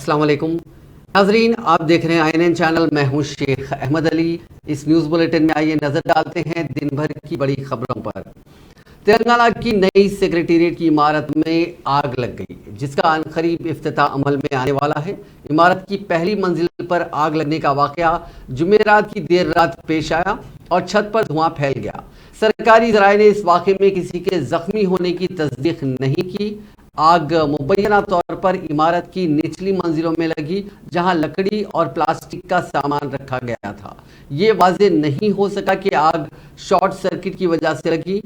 अस्सलाम वालेकुम नाजरीन, आप देख रहे हैं INN चैनल। मैं हूं शेख अहमद अली। इस न्यूज़ बुलेटिन में आइए नजर डालते हैं दिन भर की बड़ी खबरों पर। तेलंगाना की नई सेक्रेटेरिएट की इमारत में आग लग गई, जिसका अनकरीब इफ्तिताह अमल में आने वाला है। इमारत की पहली मंजिल पर आग लगने का वाकया जुमेरात की देर रात पेश आया और छत पर धुआं फैल गया। सरकारी ज़राए ने इस वाक़े में किसी के जख्मी होने की तस्दीक नहीं की। आग मुबैना तौर पर इमारत की निचली मंजिलों में लगी, जहां लकड़ी और प्लास्टिक का सामान रखा गया था। ये वाज़ेह नहीं हो सका कि आग शॉर्ट सर्किट की वजह से लगी।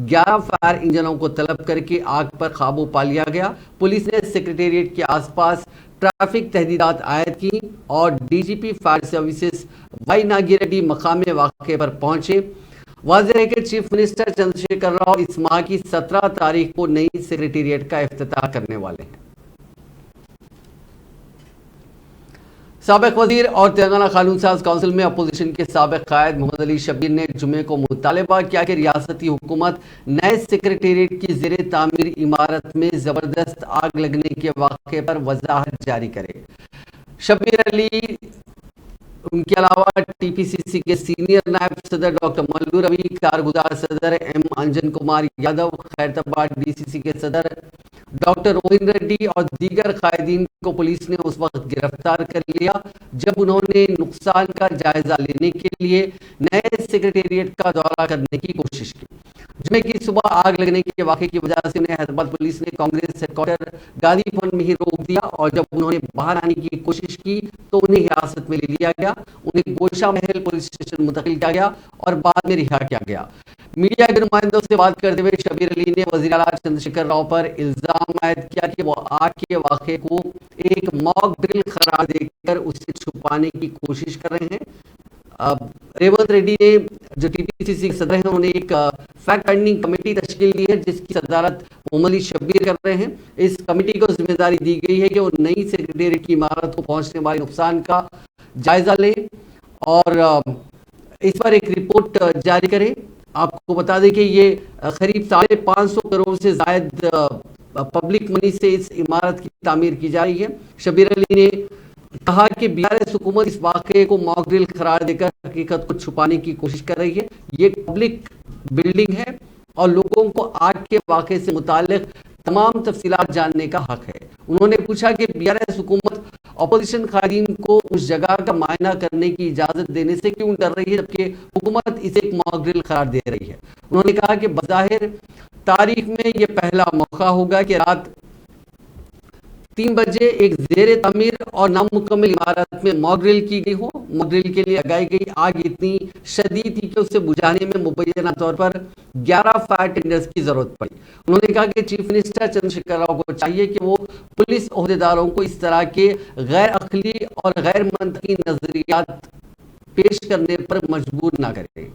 11 फायर इंजनों को तलब करके आग पर काबू पा लिया गया। पुलिस ने सेक्रेटेरिएट के आसपास ट्रैफिक तहदीदात आयद की और DGP fire services Y Nagireddy मकाम वाक़े पर पहुंचे। वाज़ेह है कि चीफ मिनिस्टर चंद्रशेखर राव इस माह की 17 तारीख को नई सेक्रेटेरिएट का इफ्तिताह करने वाले हैं। साबिक वजीर और तेलंगाना कानून साज काउंसिल में अपोजिशन के साबिक कायद मोहम्मद अली शब्बीर ने जुमे को मुतालबा किया कि रियासती हुकूमत नए सेक्रेटेरिएट की ज़ेरे तामीर इमारत में ज़बरदस्त आग लगने के वाक़े पर वजाहत जारी करे। शब्बीर अली उनके अलावा TPCC के सीनियर नायब सदर डॉक्टर मल्लू रवि, कारगुजार सदर M अंजन कुमार यादव, खैरताबाद DCC के सदर डॉक्टर रोहिन रेड्डी और दीगर कायदीन को पुलिस ने उस वक्त गिरफ्तार कर लिया जब उन्होंने नुकसान का जायजा लेने के लिए नए सेक्रेटेरिएट का दौरा करने की कोशिश की। जुमे की सुबह आग लगने के वाक़े की वजह से उन्हें हैदराबाद पुलिस ने कांग्रेस हेडक्वार्टर गांधी भवन में ही रोक दिया और जब उन्होंने बाहर आने की कोशिश की तो उन्हें हिरासत में ले लिया गया। उन्हें गोशा महल पुलिस स्टेशन मुंतकिल किया गया और बाद में रिहा किया गया। मीडिया के नुमाइंदों से बात करते हुए शब्बीर अली ने वज़ीर आला चंद्रशेखर राव पर इल्ज़ाम आयद किया कि वो आग के वाक़े को एक मॉक ड्रिल करार देकर उसे छुपाने की कोशिश कर रहे हैं। रेवंत रेड्डी ने जो TPCC के सदर हैं उन्होंने एक फैक्ट फाइंडिंग कमेटी तश्कील दी है जिसकी सदारत मोहम्मद अली शब्बीर कर रहे हैं। इस कमेटी को जिम्मेदारी दी गई है कि वो नई सेक्रेटेरिएट की इमारत को पहुंचने वाले नुकसान का जायजा ले और इस पर एक रिपोर्ट जारी करे। आपको बता दें कि ये करीब 550 करोड़ से जायद पब्लिक मनी से इस इमारत की तामीर की जा रही है। शब्बीर अली ने कहा कि BRS हुकूमत इस वाक़े को मॉक ड्रिल करार देकर हकीकत को छुपाने की कोशिश कर रही है। ये पब्लिक बिल्डिंग है और लोगों को आग के वाक़े से मुताल्लिक तमाम तफसीलात जानने का हक है। उन्होंने पूछा कि BRS हुकूमत अपोजिशन कायदीन को उस जगह का मायना करने की इजाज़त देने से क्यों डर रही है जबकि हुकूमत इसे एक मॉक ड्रिल करार दे रही है। उन्होंने कहा कि बज़ाहिर तारीख में यह पहला मौका होगा कि रात 3 बजे एक ज़ेरे तमीर और नामुकम्मल इमारत में मॉक ड्रिल की गई हो। मॉक ड्रिल के लिए लगाई गई आग इतनी शदीद थी कि उसे बुझाने में मुबैना तौर पर 11 फायर टेंडर्स की जरूरत पड़ी। उन्होंने कहा कि चीफ मिनिस्टर चंद्रशेखर राव को चाहिए कि वो पुलिस ओहदेदारों को इस तरह के गैर अखली और गैर मंतकी नजरियात पेश करने पर मजबूर ना करें।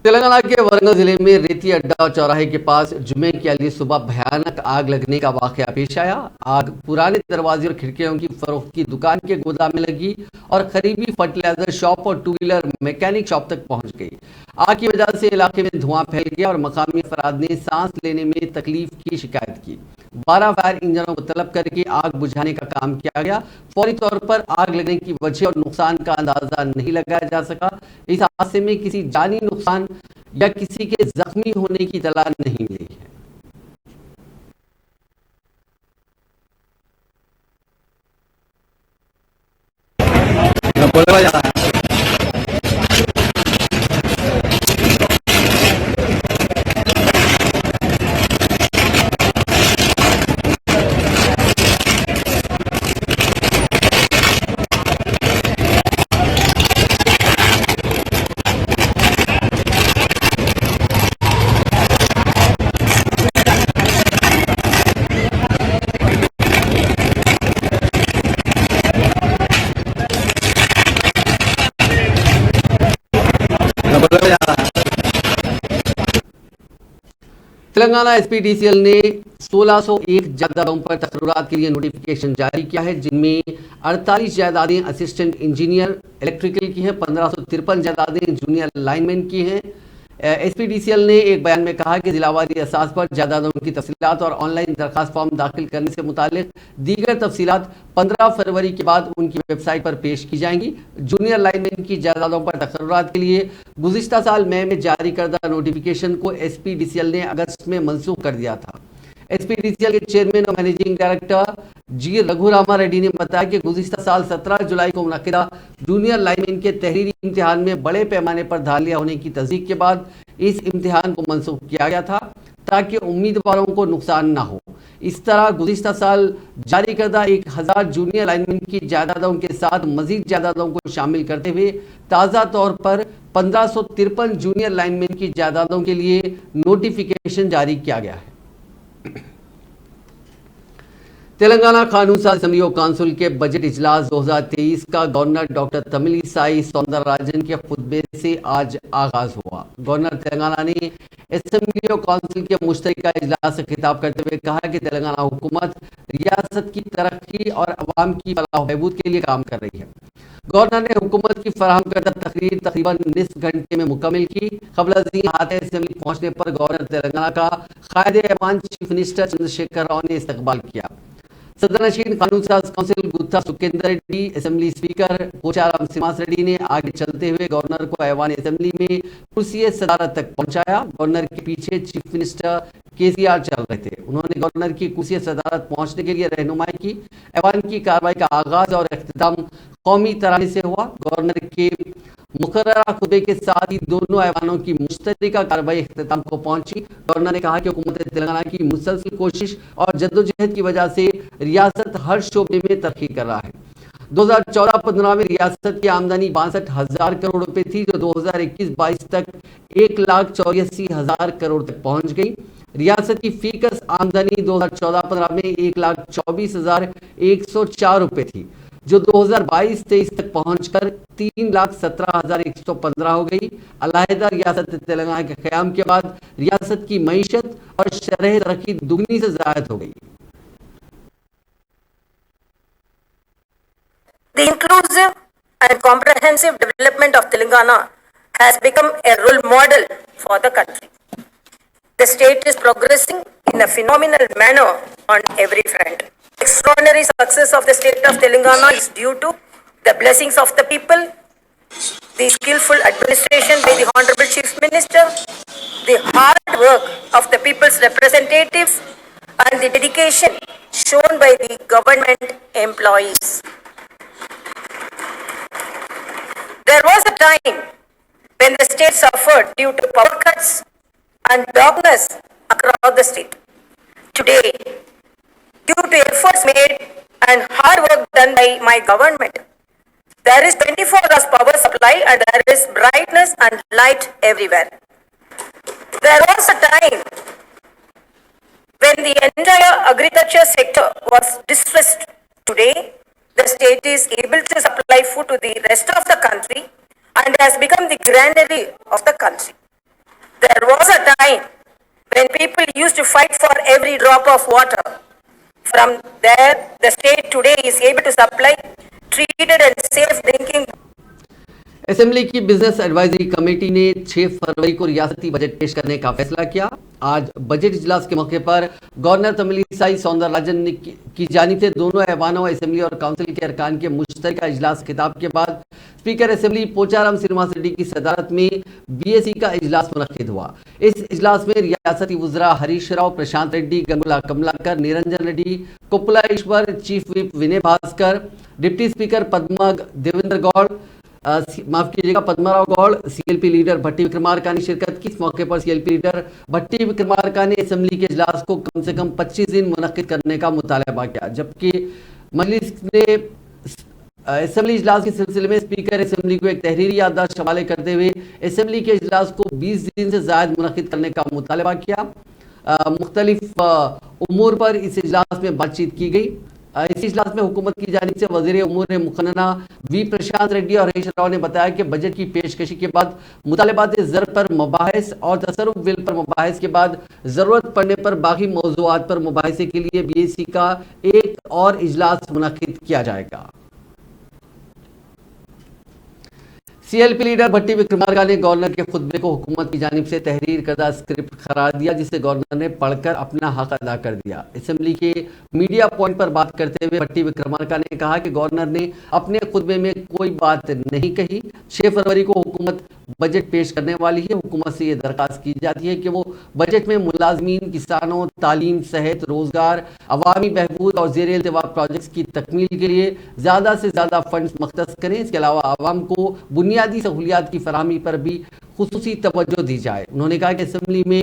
तेलंगाना के वरंगल जिले में रेती अड्डा चौराहे के पास जुमे के अली सुबह भयानक आग लगने का वाकया पेश आया। आग पुराने दरवाजे और खिड़कियों की फरोख्त की दुकान के गोदाम में लगी और करीबी फर्टिलाइजर शॉप और टू व्हीलर मैकेनिक शॉप तक पहुंच गई। आग की वजह से इलाके में धुआं फैल गया और मकामी अफराद ने सांस लेने में तकलीफ की शिकायत की। 12 फायर इंजनों को तलब करके आग बुझाने का काम किया गया। फौरी तौर पर आग लगने की वजह और नुकसान का अंदाजा नहीं लगाया जा सका। इस हादसे में किसी जानी नुकसान या किसी के जख्मी होने की इतला नहीं मिली है। तेलंगाना एसपीडीसीएल ने 1601 जायदादों पर तकर्रुरात के लिए नोटिफिकेशन जारी किया है, जिनमें 48 जायदादें असिस्टेंट इंजीनियर इलेक्ट्रिकल की हैं, 1553 जायदादें जूनियर लाइनमैन की हैं। एसपीडीसीएल ने एक बयान में कहा कि जिलावारी असास पर जायदादों की तफसीलात और ऑनलाइन दरखास्त फॉर्म दाखिल करने से मुतालिक दीगर तफसीलात 15 फरवरी के बाद उनकी वेबसाइट पर पेश की जाएंगी। जूनियर लाइनमैन की जायदादों पर तकर्रुरात के लिए गुज़िश्ता साल मई में जारी करदा नोटिफिकेशन को एसपीडीसीएल ने अगस्त में मनसूख कर दिया था। एसपीडीसीएल के चेयरमैन और मैनेजिंग डायरेक्टर जी रघुरामा रेड्डी ने बताया कि गुज़िश्ता साल 17 जुलाई को मुनक़िदा जूनियर लाइनमैन के तहरीरी इम्तिहान में बड़े पैमाने पर धारियां होने की तस्दीक के बाद इस इम्तिहान को मनसूख किया गया था ताकि उम्मीदवारों को नुकसान न हो। इस तरह गुज़िश्ता साल जारी करदा 1000 जूनियर लाइनमैन की जायदादों के साथ मजीद जायदादों को शामिल करते हुए ताज़ा तौर पर 1553 जूनियर लाइनमैन की जायदादों के लिए नोटिफिकेशन जारी किया गया है। तेलंगाना कानून साज असेंबली और काउंसिल के बजट इजलास 2023 का गवर्नर डॉक्टर तमिलिसाई सौंदरराजन के खुतबे से आज आगाज हुआ। गवर्नर तेलंगाना ने असेंबली और काउंसिल के मुश्तरका इजलास से खिताब करते हुए कहा कि तेलंगाना हुकूमत रियासत की तरक्की और अवाम की फलाह बहबूद के लिए काम कर रही है। गवर्नर ने हुकूमत की फराहम करदा तकरीर तकरीबन निस्फ घंटे में मुकम्मल की। कबल अज़ीं हाथे असेंबली पहुंचने पर गवर्नर तेलंगाना का कायदे-ए-अमान चीफ मिनिस्टर चंद्रशेखर राव ने इस्तकबाल किया। सदनशीन कानून साज council Gutta Sukender Reddy, assembly speaker Pocharam Srinivas Reddy ने आगे चलते हुए गवर्नर को ऐवान असेंबली में कुर्सी सदारत तक पहुंचाया। गवर्नर के पीछे चीफ मिनिस्टर केसीआर चल रहे थे। उन्होंने गवर्नर की कुर्सी सदारत पहुंचने के लिए रहनुमाई की। ऐवान की कार्रवाई का आगाज और अख्तिताम कौमी तराने से हुआ। गवर्नर के मुकर्ररा खुतबे के साथ ही दोनों ऐवानों की मुश्तरका कार्रवाई अख्तिताम को पहुंची। गवर्नर ने कहा कि हुकूमत तेलंगाना की मुसलसल कोशिश और जद्दोजहद की वजह से रियासत हर शोबे में तरक्की कर रहा है। 2014-15 में रियासत की आमदनी 62,000 करोड़ रुपए थी, जो 2021-22 तक 1,84,000 करोड़ तक पहुंच गई। रियासत की फीकस आमदनी 2014-15 में 1,24,104 रुपए थी, जो 2022-23 तक पहुंचकर 3,17,115 हो गई। अलहदा रियासत तेलंगाना के क़याम के बाद रियासत की मईशत और शरह तरक्की दुगनी से ज़ायद हो गई। The inclusive and comprehensive development of Telangana has become a role model for the country. The state is progressing in a phenomenal manner on every front. Extraordinary success of the state of Telangana is due to the blessings of the people, the skillful administration by the Honorable Chief Minister, the hard work of the people's representatives, and the dedication shown by the government employees. There was a time when the state suffered due to power cuts and darkness across the state. Today, due to efforts made and hard work done by my government, there is 24 hours power supply and there is brightness and light everywhere. There was a time when the entire agriculture sector was distressed. Today, the state is able to supply food to the rest of the country and has become the granary of the country. There was a time when people used to fight for every drop of water. From there, the state today is able to supply treated and safe drinking. Assembly की business advisory committee ने 6 फरवरी को रियासती budget पेश करने का फैसला किया। आज बजट इजलास के मौके पर गवर्नर तमिलिसाई सौंदरराजन की जानिब से दोनों ऐवानों असेंबली और काउंसिल के अरकान के मुश्तरका इजलास खिताब के बाद स्पीकर असेंबली पोचाराम श्रीनिवास रेड्डी की सदारत में बीएसी का इजलास मुनक्किद हुआ। इस इजलास में रियासती वुज़रा हरीश राव, प्रशांत रेड्डी, गंगुला कमलाकर, निरंजन रेड्डी, कोप्पला ईश्वर, चीफ विप विनय भास्कर, डिप्टी स्पीकर पद्मा देवेंद्र गौड़, माफ कीजिएगा पद्माराव गौड़, सीएलपी लीडर भट्टी विक्रमार्का ने शिरकत की। इस मौके पर सीएलपी लीडर भट्टी विक्रमार्का ने असेंबली के इजलास को कम से कम 25 दिन मुनक्किद करने का मुतालबा किया, जबकि मजलिस ने असेंबली इजलास के सिलसिले में स्पीकर असेंबली को एक तहरीरी याददाश्त हवाले करते हुए असेंबली के इजलास को 20 दिन से ज़ायद मुनक्किद करने का मुतालबा किया। मुख्तलिफ उमूर पर इस इजलास में बातचीत की गई। इस इजलास में हुकूमत की जानिब से वज़ीर उमूर मुखन्ना वी प्रशांत रेड्डी और हरीश राव ने बताया कि बजट की पेशकशी के बाद मुतालबात ज़र पर मुबाहिस और तसर्रुफ बिल पर मुबाहिस के बाद ज़रूरत पड़ने पर बाकी मौज़ूआत पर मुबाहिसे के लिए बीएसी का एक और इजलास मुनक्किद किया जाएगा। सीएलपी लीडर भट्टी विक्रमार्का ने गवर्नर के खुतबे को हुकूमत की जानिब से तहरीर करदा स्क्रिप्ट करार दिया, जिसे गवर्नर ने पढ़कर अपना हक अदा कर दिया। असेंबली के मीडिया पॉइंट पर बात करते हुए भट्टी विक्रमार्का ने कहा कि गवर्नर ने अपने खुतबे में कोई बात नहीं कही। 6 फरवरी को हुकूमत बजट पेश करने वाली है। हुकूमत से ये दरख्वास्त की जाती है कि वो बजट में मुलाजमीन, किसानों, तालीम, सेहत, रोजगार, अवामी बहबूद और ज़ेर इल्तिवा प्रोजेक्ट्स की तकमील के लिए ज़्यादा से ज़्यादा फंड्स मख्तस करें। इसके अलावा आवाम को बुनियादी सहूलियात की फराहमी पर भी खुसूसी तवज्जो दी जाए। उन्होंने कहा कि असेंबली में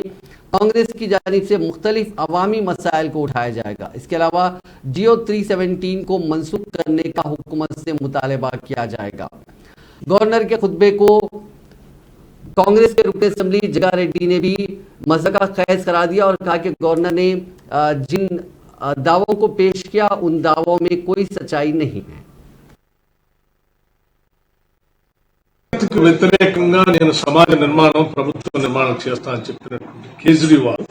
कांग्रेस की जानिब से मुख्तलिफ अवामी मसाइल को उठाया जाएगा। इसके अलावा जियो 317 को मनसूख करने का हुकूमत से मुतालबा किया जाएगा। गवर्नर के खुतबे को कांग्रेस के रुकन असेंबली जगा रेड्डी ने भी मज़ाक़ खैज करार दिया और कहा कि गवर्नर ने जिन दावों को पेश किया उन दावों में कोई सच्चाई नहीं है। వ్యతిరేకంగా నేను సమాజ నిర్మాణం, ప్రభుత్వ నిర్మాణం చేస్తా అని చెప్పినటువంటి కేజ్రీవాల్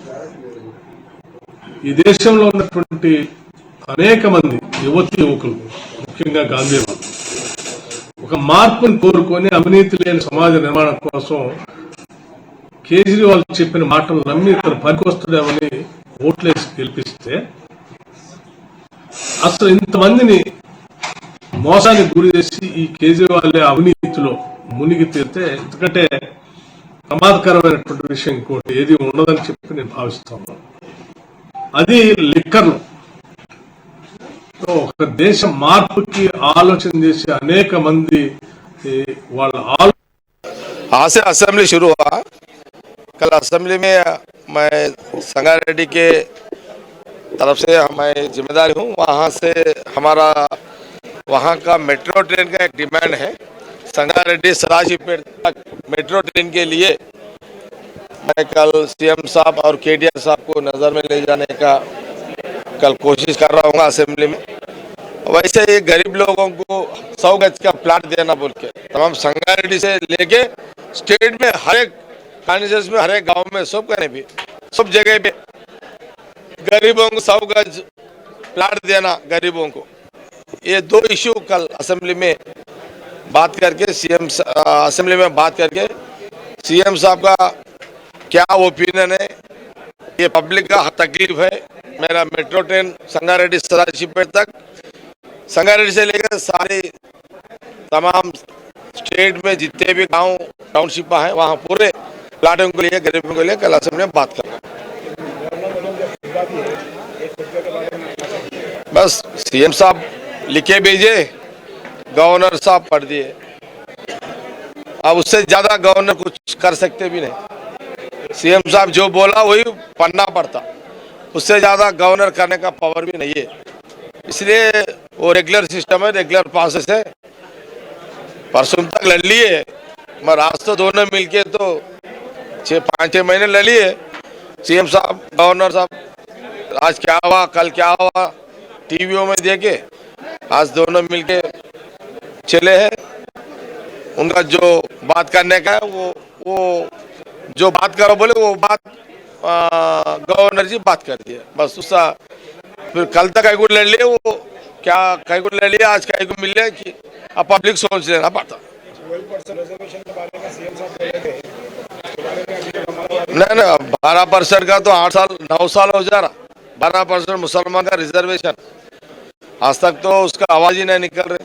ఈ దేశంలో ఉన్నటువంటి అనేక మంది యువకులు, ముఖ్యంగా గాంధీ వాళ్ళు ఒక మార్పును కోరుకొని అవినీతి లేని సమాజ నిర్మాణం కోసం కేజ్రీవాల్ చెప్పిన మాటలు నమ్మి ఇతను పనికొస్తాడేమని ఓట్లేసి గెలిపిస్తే అసలు ఇంతమందిని మోసానికి గురి చేసి ఈ కేజ్రీవాల్ అవినీతిలో మునిగి తీరితే ఎందుకంటే ప్రమాదకరమైనటువంటి విషయం ఇంకోటి ఏది ఉండదని చెప్పి నేను భావిస్తాను। అది లిక్కర్లు ఒక దేశ మార్పుకి ఆలోచన చేసే అనేక మంది వాళ్ళ आज से असेंबली शुरू हुआ। कल असेंबली में मैं संगा रेड्डी के तरफ से मैं जिम्मेदारी हूँ। वहाँ से हमारा वहाँ का मेट्रो ट्रेन का एक डिमांड है। संगा रेड्डी सराजीपेट तक मेट्रो ट्रेन के लिए मैं कल सीएम साहब और केटीआर साहब को नज़र में ले जाने का कल कोशिश कर रहा हूँ असेंबली में। वैसे ही गरीब लोगों को 100 गज का प्लाट देना बोल के तमाम संगा रेड्डी से लेके स्टेट में हर एक कॉन्स्टिट्यूंसी में, हर एक गाँव में, सब कहने भी सब जगह पे गरीबों को 100 गज प्लाट देना गरीबों को। ये 2 इशू कल असेंबली में बात करके असेंबली में बात करके सीएम साहब का क्या ओपिनियन है, ये पब्लिक का तकलीफ है। मेरा मेट्रो ट्रेन संगा रेड्डी सराजीपेट तक, संगा रेड्डी से लेकर सारे तमाम स्टेट में जितने भी गांव टाउनशिप हैं वहाँ पूरे प्लाटों के लिए, गरीबों के लिए कल असेंबली में बात करना। बस सीएम साहब लिखे भेजे, गवर्नर साहब पढ़ दिए। अब उससे ज्यादा गवर्नर कुछ कर सकते भी नहीं। सीएम साहब जो बोला वही पढ़ना पड़ता, उससे ज्यादा गवर्नर करने का पावर भी नहीं है। इसलिए वो रेगुलर सिस्टम है, रेगुलर प्रोसेस है। परसों तक लड़ लिए, मगर आज तो दोनों मिलके तो 5-6 महीने लड़ लिए। सीएम साहब, गवर्नर साहब, आज क्या हुआ, कल क्या हुआ, टीवियों में देखे, आज दोनों मिलके चले हैं। उनका जो बात करने का है वो जो बात करो बोले वो बात गवर्नर जी बात कर दिए, बस उसका फिर कल तक कई को ले लिए, वो क्या कई को ले लिया, आज कई को मिल लिया कि अब पब्लिक सोच लेना पड़ता। नहीं 12% का तो 8 साल 9 साल हो जा रहा। 12% मुसलमान का रिजर्वेशन, आज तक तो उसका आवाज ही नहीं निकल रहे।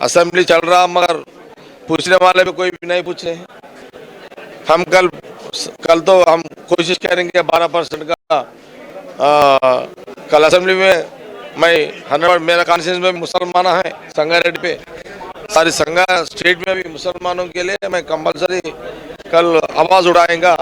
असेंबली चल रहा मगर पूछने वाले भी कोई भी नहीं पूछ रहे हैं। हम कल तो हम कोशिश करेंगे 12% का कल असेंबली में मैं 100 मेरा कॉन्स्टिट्यूंसी में मुसलमान है संगारेड्डी पे, सारी संगा स्टेट में भी मुसलमानों के लिए मैं कंपलसरी कल आवाज उठाएंगा।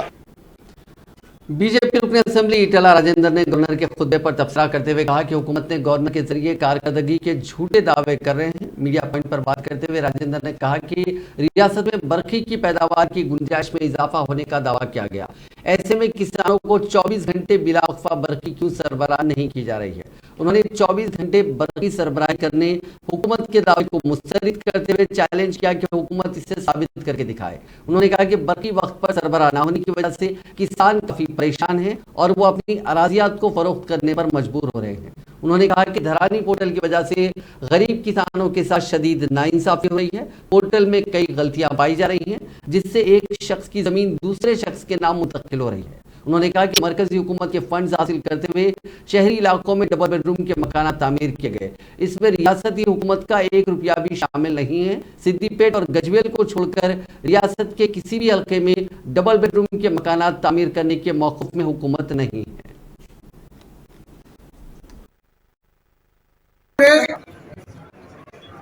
बीजेपी रुकन असेंबली ईटला राजेंद्र ने गवर्नर के खुतबे पर तबसरा करते हुए कहा कि हुकूमत ने गवर्नर के जरिए कारकर्दगी के झूठे दावे कर रहे हैं। मीडिया पॉइंट पर बात करते हुए राजेंद्र ने कहा कि रियासत में बरखी की पैदावार की गुंजाइश में इजाफा होने का दावा किया गया, ऐसे में किसानों को 24 घंटे बिला वक्फा बरखी क्यों सरबराह नहीं की जा रही है। उन्होंने 24 घंटे बरखी सरबराह करने हुकूमत के दावे को मुस्तरद करते हुए चैलेंज किया कि हुकूमत इसे साबित करके दिखाए। उन्होंने कहा कि बरखी वक्त पर सरबराह न होने की वजह से किसान काफी परेशान हैं और वो अपनी अराजियात को फरोख्त करने पर मजबूर हो रहे हैं। उन्होंने कहा कि धरानी पोर्टल की वजह से गरीब किसानों के साथ शदीद नाइंसाफी हो रही है। पोर्टल में कई गलतियां पाई जा रही हैं जिससे एक शख्स की जमीन दूसरे शख्स के नाम मुंतकिल हो रही है। उन्होंने कहा कि मरकजी हुकूमत के फंड्स हासिल करते हुए शहरी इलाकों में डबल बेडरूम के मकान तामीर किए गए, इसमें रियासती हुकूमत का 1 रुपया भी शामिल नहीं है। सिद्दीपेट और गजवेल को छोड़कर रियासत के किसी भी हल्के में डबल बेडरूम के मकान तामीर करने के मौक़िफ़ में हुकूमत नहीं है।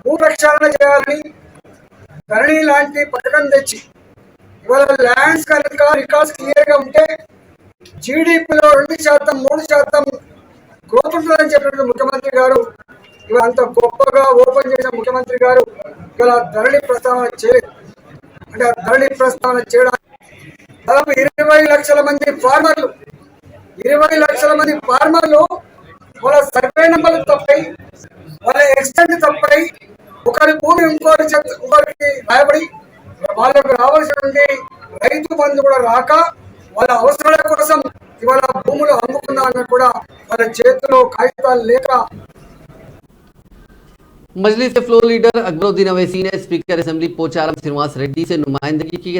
భూప్రక్షాళన చేయాలని ధరణి లాంటి పథకం తెచ్చి ఇవాళ ల్యాండ్స్ కనుక రికార్డ్స్ క్లియర్గా ఉంటే జీడీపీలో 2% 3% గ్రోత్ ఉంటుందని చెప్పినట్టు ముఖ్యమంత్రి గారు ఇవాళ అంత గొప్పగా ఓపెన్ చేసిన ముఖ్యమంత్రి గారు ఇవాళ ధరణి ప్రస్తావన చేయలేదు. అంటే ఆ ధరణి ప్రస్తావన చేయడానికి దాదాపు 20 లక్షల మంది ఫార్మర్లు 20 లక్షల మంది ఫార్మర్లు వాళ్ళ సర్వే నెంబర్లు తప్పాయి, వాళ్ళ ఎక్స్టెంట్ తప్పాయి, ఒకరి భూమి ఇంకొకరికి రాయబడి వాళ్ళకు రావాల్సినటువంటి రైతు బంధు కూడా రాక వాళ్ళ అవసరాల కోసం ఇవాళ భూములు అమ్ముకున్నా కూడా వాళ్ళ చేతిలో కాగితాలు లేక। मजलिस के फ्लोर लीडर अकबरुद्दीन अवैसी ने स्पीकर असेंबली पोचाराम श्रीनिवास रेड्डी से नुमाइंदगी की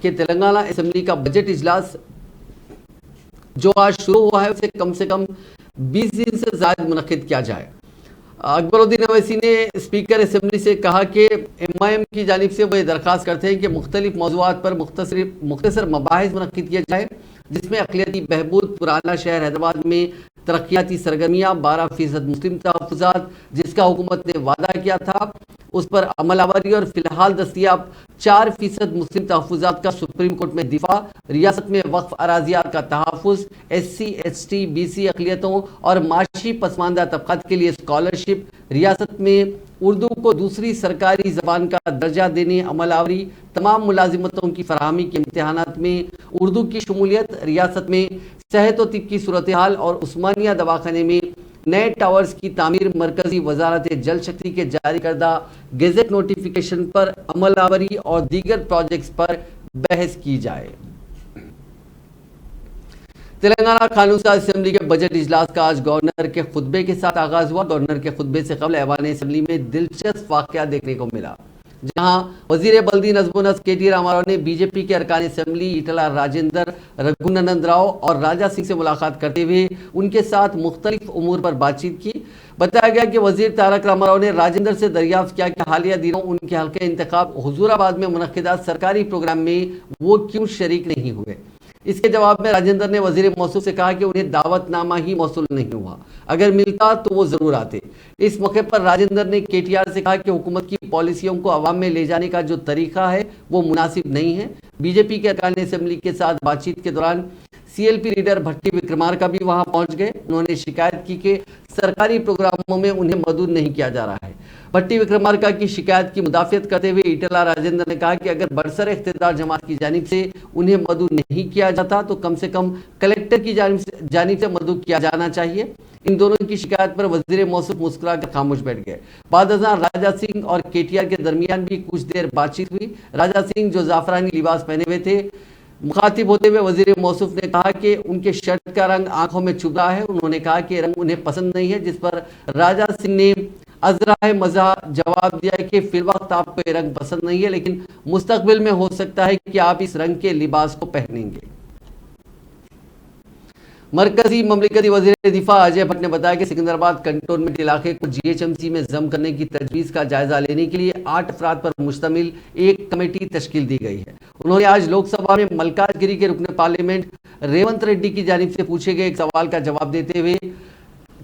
कि तेलंगाना असेंबली का बजट इजलास जो आज शुरू हुआ है उसे कम से कम 20 दिन से ज़्यादा मुनक्किद किया जाए। अकबरुद्दीन अवैसी ने स्पीकर असेंबली से कहा कि MIM की जानिब से वो दरख्वास्त करते हैं कि मुख्तलिफ मौज़ूआत पर मुख्तसर मबाहिस मुनक्किद किए जाए, जिसमें अक़लियती बहबूद, पुराना शहर हैदराबाद में तरक्याती सरगर्मियाँ, 12% मुस्लिम तहफ़्फ़ुज़ात जिसका हुकूमत ने वादा किया था उस पर अमलावरी और फिलहाल दस्तियाब 4% मुस्लिम तहफ़्फ़ुज़ात का सुप्रीम कोर्ट में दिफा, रियासत में वक्फ अराजियात का तहफ़्फ़ुज़, SC, ST, BC अक़लियतों और माशी पसमानदा तबक़ात के लिए स्कॉलरशिप, रियासत में उर्दू को दूसरी सरकारी ज़बान का दर्जा देने, अमलावरी, तमाम मुलाजिमतों की फराहमी के इम्तिहानात में उर्दू की शमूलियत, रियासत में सेहत और तिब की सूरत हाल और उस्मानिया दवाखाने में नए टावर्स की तामीर, मरकजी वजारत जल शक्ति के जारी करदा गेजेट नोटिफिकेशन पर अमलावरी और दीगर प्रोजेक्ट्स पर बहस की जाए। तेलंगाना कानून साज असेंबली के बजट इजलास का आज गवर्नर के खुतबे के साथ आगाज हुआ। गवर्नर के खुतबे से कबल ऐवान असेंबली में दिलचस्प वाकया देखने को मिला, जहां वजीर बल्दी नज़्म नस्ब KT रामाराव ने बीजेपी के अरकान असेंबली ईटला राजेंद्र, रघुनंदन राव और राजा सिंह से मुलाकात करते हुए उनके साथ मुख्तलिफ उमूर पर बातचीत की। बताया गया कि वजीर तारक रामाराव ने राजेंद्र से दरियाफ्त किया कि हालिया दिनों उनके हल्के इंतखाब हुजूराबाद में मुनक्किदा सरकारी प्रोग्राम में वो क्यों शरीक नहीं हुए। इसके जवाब में राजेंद्र ने वजीर मौसूफ से कहा कि उन्हें दावतनामा ही मौसूल नहीं हुआ, अगर मिलता तो वो जरूर आते। इस मौके पर राजेंद्र ने KTR से कहा कि हुकूमत की पॉलिसियों को अवाम में ले जाने का जो तरीका है वो मुनासिब नहीं है। बीजेपी के अरकान असेंबली के साथ बातचीत के दौरान CLP लीडर भट्टी विक्रमार्का भी वहां पहुंच गए। उन्होंने शिकायत की कि सरकारी प्रोग्रामों में उन्हें मदद नहीं किया जा रहा है। भट्टी विक्रमार्का की शिकायत की मुदाफियत करते हुए ईटला राजेंद्र ने कहा कि अगर बरसर इख्तियार जमात की जानिब से उन्हें मदद नहीं किया जाता तो कम से कम कलेक्टर की जानिब से मदद किया जाना चाहिए। इन दोनों की शिकायत पर वजीर मौसूफ मुस्कुरा कर खामोश बैठ गए। बाद राजा सिंह और KTR के दरमियान भी कुछ देर बातचीत हुई। राजा सिंह जो जाफरानी लिबास पहने हुए थे मुखातिब होते हुए वजीर मौसूफ ने कहा कि उनके शर्ट का रंग आंखों में चुभ रहा है। उन्होंने कहा कि रंग उन्हें पसंद नहीं है, जिस पर राजा सिंह ने अजराए मज़ा जवाब दिया कि फिलवक्त आपको ये रंग पसंद नहीं है, लेकिन मुस्तकबिल में हो सकता है कि आप इस रंग के लिबास को पहनेंगे। मरकजी ममलिकती वज़ीर दिफा अजय भट्ट ने बताया कि सिकंदराबाद कंटोनमेंट इलाके को GHMC में जम करने की तजवीज़ का जायजा लेने के लिए 8 अफराद पर मुश्तमिल एक कमेटी तश्कील दी गई है। उन्होंने आज लोकसभा में मलकाजगिरी के रुकने पार्लियामेंट रेवंत रेड्डी की जानिब से पूछे गए एक सवाल का जवाब देते हुए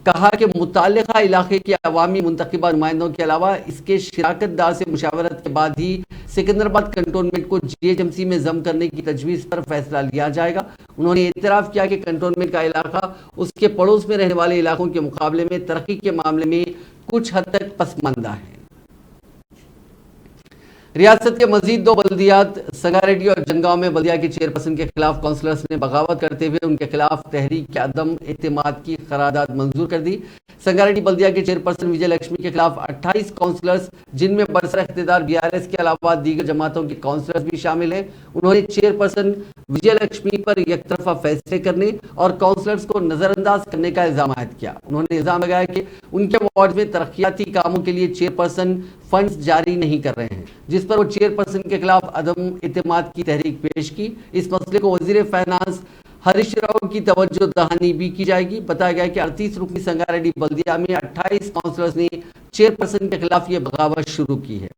कहा कि मुताल्लिका इलाके के अवामी मुंतखबा नुमाइंदों के अलावा इसके शिराकतदार से मुशावरत के बाद ही सिकंदराबाद कंटोनमेंट को GHMC में जम करने की तजवीज़ पर फैसला लिया जाएगा। उन्होंने एतराफ़ किया कि कंटोनमेंट का इलाका उसके पड़ोस में रहने वाले इलाकों के मुकाबले में तरक्की के मामले में कुछ हद तक पसमानदा है। रियासत के मजीद 2 बल्दियात संगारेड्डी और जनगांव में बल्दिया की चेयरपर्सन के खिलाफ काउंसलर्स ने बगावत करते हुए उनके खिलाफ तहरीक अदम एतमाद की करारदाद मंजूर कर दी। संगारेड्डी बल्दिया के चेयरपर्सन विजय लक्ष्मी के खिलाफ 28 काउंसलर्स, जिनमें बरसर इख्तियार BRS के अलावा दीगर जमातों के काउंसलर्स भी शामिल हैं, उन्होंने चेयरपर्सन विजय लक्ष्मी पर एकतरफा फैसले करने और काउंसलर्स को नजरअंदाज करने का इल्जाम आयद किया। उन्होंने इल्जाम लगाया कि उनके वार्ड में तरक्याती कामों के लिए चेयरपर्सन फंड्स जारी नहीं कर रहे हैं, जिस पर वो चेयरपर्सन के खिलाफ अदम इत्तेमाद की तहरीक पेश की। इस मसले को वजीर फाइनेंस हरीश राव की तवज्जो दहानी भी की जाएगी। बताया गया कि 38 रुकनी संगारेड्डी बल्दिया में 28 काउंसलर्स ने चेयरपर्सन के खिलाफ ये बगावत शुरू की है।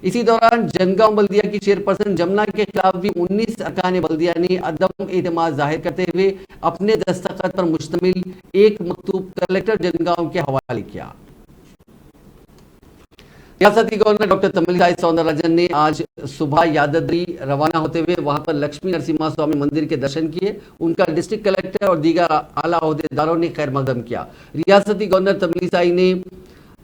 इसी दौरान जनगांव बल्दिया की चेयरपर्सन जमुना के खिलाफ भी 19 अरकान बल्दिया ने अदम एतमाद जाहिर करते हुए अपने दस्तखत पर मुश्तमिल एक मकतूब कलेक्टर जनगांव के हवाले किया। रियासती गवर्नर डॉक्टर तमिलिसाई सौंदरराजन ने आज सुबह यादाद्री रवाना होते हुए वहां पर लक्ष्मी नरसिम्हा स्वामी मंदिर के दर्शन किए। उनका डिस्ट्रिक्ट कलेक्टर और दीगर आला ओहदेदारों ने खैर मकदम किया। रियासती गवर्नर तमिलिसाई ने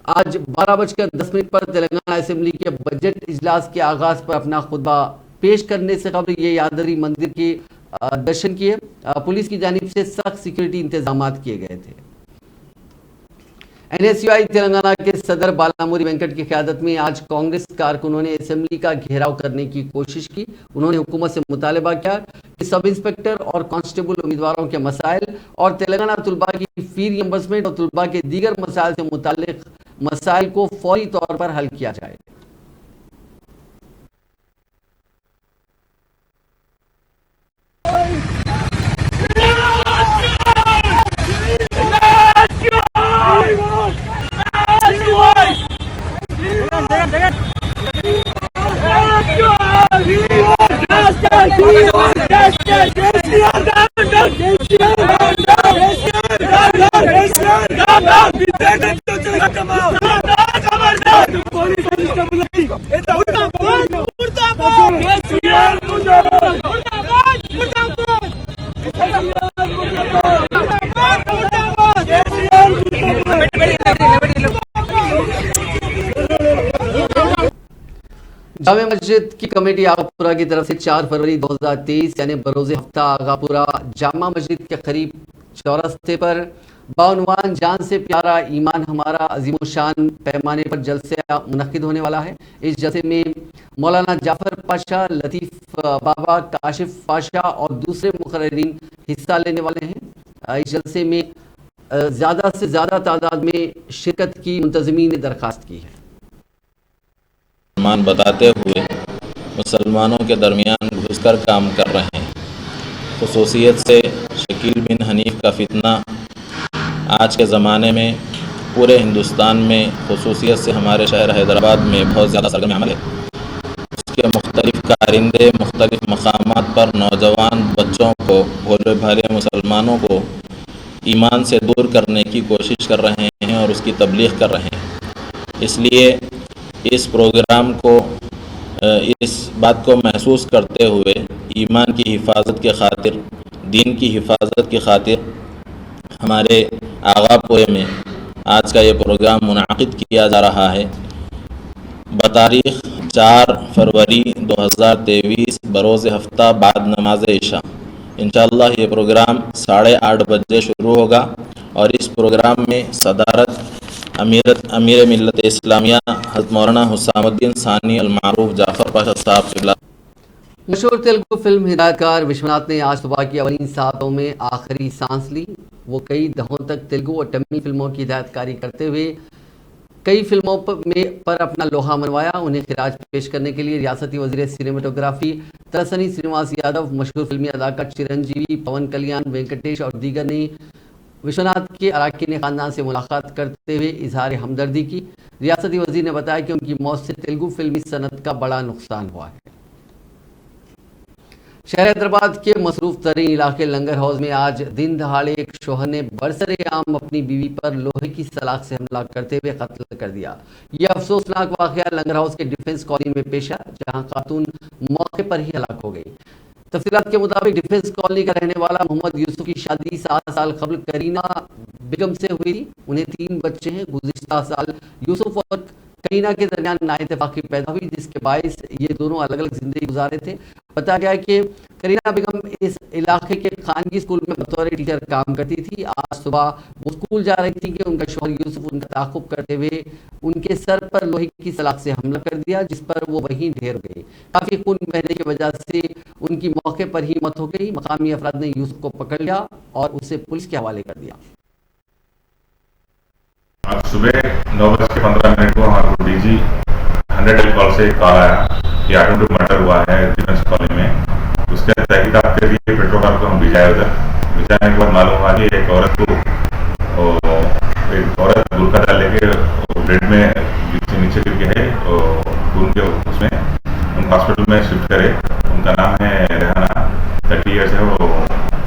आज 12:10 पर तेलंगाना असेंबली के बजट इजलास के आगाज पर अपना खुतबा पेश करने से कबल ये यादाद्री मंदिर के दर्शन किए। पुलिस की जानिब से सख्त सिक्योरिटी इंतजाम किए गए थे। NSUI तेलंगाना के सदर बालामुरी वेंकट की क़यादत में आज कांग्रेस कारकुनों ने असेंबली का घेराव करने की कोशिश की। उन्होंने हुकूमत से मुतालबा किया कि सब इंस्पेक्टर और कांस्टेबल उम्मीदवारों के मसाइल और तेलंगाना तुलबा की फी रियम्बर्समेंट और तुलबा के दीगर मसाइल से मुताल्लिक मसाइल को फौरी तौर पर हल किया जाए। जामे मस्जिद की कमेटी आगापुरा की तरफ से 4 फरवरी 2023 यानी बरोज़ हफ्ता आगापुरा जामा मस्जिद के करीब चौरस्ते पर बाउनवान जान से प्यारा ईमान हमारा अजीमशान पैमाने पर जलसा मुनक्किद होने वाला है। इस जलसे में मौलाना जाफर पाशा, लतीफ़ बाबा, काशिफ पाशा और दूसरे मुकर्रिरीन हिस्सा लेने वाले हैं। इस जलसे में ज़्यादा से ज़्यादा तादाद में शिरकत की मुंतज़मीन ने दरख्वास्त की है। मान बताते हुए मुसलमानों के दरमियान घुसकर काम कर रहे हैं। खुसूसियत से शकील बिन हनीफ का फितना आज के ज़माने में पूरे हिंदुस्तान में, खुसूसियत से हमारे शहर हैदराबाद में बहुत ज़्यादा सरगर्म अमल है। उसके मुख्तलिफ़ कारिंदे मुख्तलिफ़ मकामात पर नौजवान बच्चों को, भोले भाले मुसलमानों को ईमान से दूर करने की कोशिश कर रहे हैं और उसकी तबलीग कर रहे हैं। इसलिए इस प्रोग्राम को, इस बात को महसूस करते हुए ईमान की हिफाजत के खातिर, दीन की हिफाजत की खातिर हमारे आगापुरे में आज का ये प्रोग्राम मुनाकिद किया जा रहा है। बतारीख़ 4 फरवरी 2023 बरोज़ हफ्ता बाद नमाज इशा इंशाअल्लाह ये प्रोग्राम 8:30 बजे शुरू होगा और इस प्रोग्राम में सदारत अमीर मिल्लत इस्लामिया हज़रत मौलाना हुसामुद्दीन सानी अल मारूफ जाफ़र पाशा साहब क़िबला। मशहूर तेलुगु फिल्म हिदायतकार विश्वनाथ ने आज सुबह की अवनी सातों में आखिरी सांस ली। वो कई दशकों तक तेलुगु और तमिल फिल्मों की हिदायतकारी करते हुए कई फिल्मों पर अपना लोहा मनवाया। उन्हें खिराज पेश करने के लिए रियासती वजीर सिनेमेटोग्राफी तलसनी श्रीनिवास यादव, मशहूर फिल्मी अदाकार चिरंजीवी, पवन कल्याण, वेंकटेश और दीगर ने विश्वनाथ के अराकीन खानदान से मुलाकात करते हुए इजहार हमदर्दी की। रियासती वजीर ने बताया कि उनकी मौत से तेलुगु फिल्मी सनत का बड़ा नुकसान हुआ है। शहर हैदराबाद के मसरूफ तरीन इलाके लंगर हाउस में आज दिन दहाड़े एक शोहर ने बरसरे आम अपनी बीवी पर लोहे की सलाख से हमला करते हुए कत्ल कर दिया। यह अफसोसनाक वाकया लंगर हाउस के डिफेंस कॉलोनी में पेश आया, जहां खातून मौके पर ही हलाक हो गई। तफसीलात के मुताबिक डिफेंस कॉलोनी का रहने वाला मोहम्मद यूसुफ की शादी 7 साल कबल करीना बेगम से हुई थी। उन्हें 3 बच्चे हैं। गुज़िश्ता साल यूसुफ और करीना के दरमियान नाइतफाकी पैदा हुई, जिसके बायस ये दोनों अलग अलग जिंदगी गुजारे थे। बताया गया कि करीना बेगम इस इलाके के खानगी स्कूल में बतौर टीचर काम करती थी। आज सुबह वो स्कूल जा रही थी कि उनका शौहर यूसुफ उनका ताक़ुब करते हुए उनके सर पर लोहे की सलाख से हमला कर दिया, जिस पर वो वहीं ढेर हो गई। काफ़ी खून बहने की वजह से उनकी मौके पर ही मौत हो गई। मकामी अफराद ने यूसुफ को पकड़ लिया और उसे पुलिस के हवाले कर दिया। आज सुबह 9:15 को हमारे को डीजी 100 कॉल से कॉल आया कि आटोमेटिक मर्डर हुआ है डिफेंस कॉलोनी में। उसके तहकीकात के लिए पेट्रोल पंप को हम भिजाए। उधर भिजाने के बाद मालूम हुआ कि एक औरत बुर्का डाल लेके बेड में नीचे गिर के है खून के उसमें उनको हॉस्पिटल में शिफ्ट करे। उनका नाम है रेहाना, 30 ईयर्स है। वो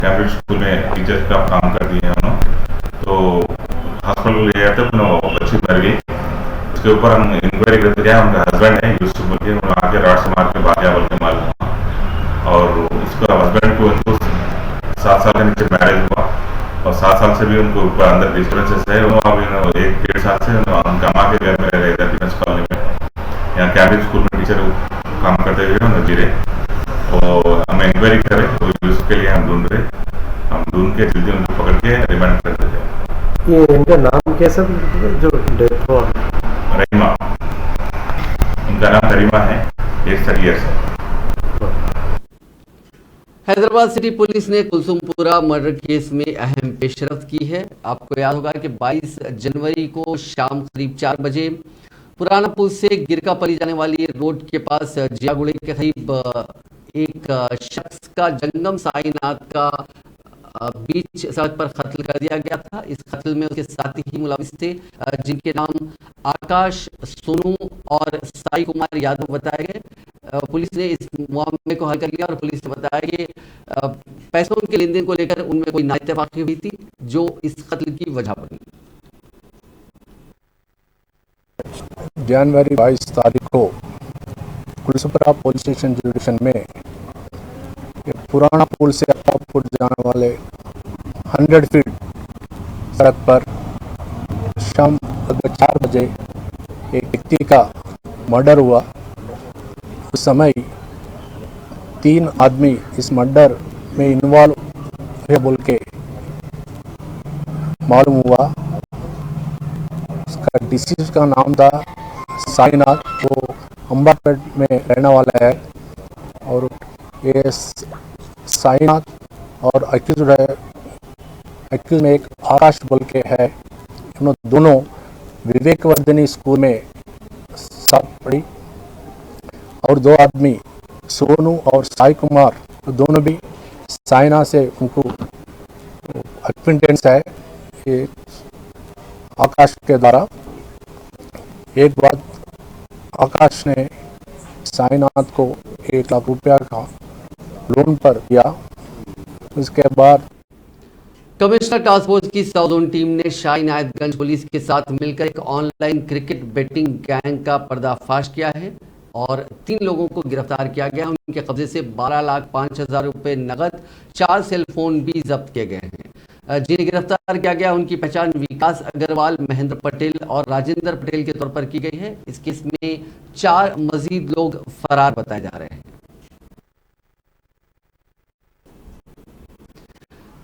कैम्ब्रिज स्कूल में टीचर का काम कर दिए हैं उन्होंने। तो हॉस्पिटल ले गया तो बच्ची मर गई। उसके ऊपर हम इंक्वायरी करते गए। उनका हस्बैंड है यूसुफ बोल के, उन्होंने आके राड से मार के भाग्या बोल के मालूम हुआ। और उसका हस्बैंड को उनको 7 साल के नीचे मैरिज हुआ और 7 साल से भी उनको ऊपर अंदर डिस्टर्बेंसेस है। वो अभी 1-1.5 साल से उनका माँ के घर में रह रहे थे डिफेंस कॉलोनी में। यहाँ कैम्ब्रिज स्कूल में टीचर काम करते हुए उन्होंने गिरे। और हम इंक्वायरी करें तो यूसुफ के लिए हम ढूंढ रहे। हम ढूंढ के जल्दी उनको पकड़ के रिमांड कर देते। ये इनका नाम कैसा जो डेथ हुआ? रहीमा, उनका नाम करीमा है, एज 30 ईयर्स है। हैदराबाद सिटी पुलिस ने कुलसुमपुरा मर्डर केस में अहम पेशरफ्त की है। आपको याद होगा कि 22 जनवरी को शाम करीब 4 बजे पुराना पुल से गिरकापली जाने वाली रोड के पास जियागुड़े के करीब एक शख्स का जंगम साईनाथ का बीच सड़क पर कत्ल कर दिया गया था। इस कत्ल में उसके साथी ही मुलविस थे, जिनके नाम आकाश, सोनू और साई कुमार यादव बताए गए। पुलिस ने इस मामले को हल कर लिया और पुलिस ने बताया कि पैसों के लेन देन को लेकर उनमें कोई नाइतफाकी हुई थी, जो इस कत्ल की वजह बनी। जनवरी 22 तारीख को कुलसुमपुरा पुलिस स्टेशन जुडिशन में पुराना पुल से अक्कापुर जाने वाले 100 फीट सड़क पर शाम लगभग 4 बजे एक व्यक्ति का मर्डर हुआ। उस समय 3 आदमी इस मर्डर में इन्वॉल्व है बोल के मालूम हुआ। उसका डिसीज का नाम था साईनाथ, वो अंबापेट में रहने वाला है। और ये साईनाथ और एक्यूज में एक आकाश बोल के है। उन्होंने दोनों विवेकवर्धिनी स्कूल में साथ पढ़ी। और 2 आदमी सोनू और साई कुमार दोनों भी साईनाथ से उनको एक्विंटेंस है ये आकाश के द्वारा। एक बार आकाश ने साईनाथ को 1 लाख रुपया का लोन पर दिया। उसके बाद कमिश्नर टास्क फोर्स की साउथ जोन टीम ने शाह इनायतगंज पुलिस के साथ मिलकर एक ऑनलाइन क्रिकेट बेटिंग गैंग का पर्दाफाश किया है और 3 लोगों को गिरफ्तार किया गया। उनके कब्जे से 12,05,000 रुपए नकद, 4 सेलफोन भी जब्त किए गए हैं। जिन्हें गिरफ्तार किया गया उनकी पहचान विकास अग्रवाल, महेंद्र पटेल और राजेंद्र पटेल के तौर पर की गई है। इस केस में 4 मजीद लोग फरार बताए जा रहे हैं।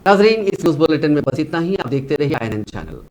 नाजरीन, इस न्यूज बुलेटिन में बस इतना ही। आप देखते रहिए INN चैनल।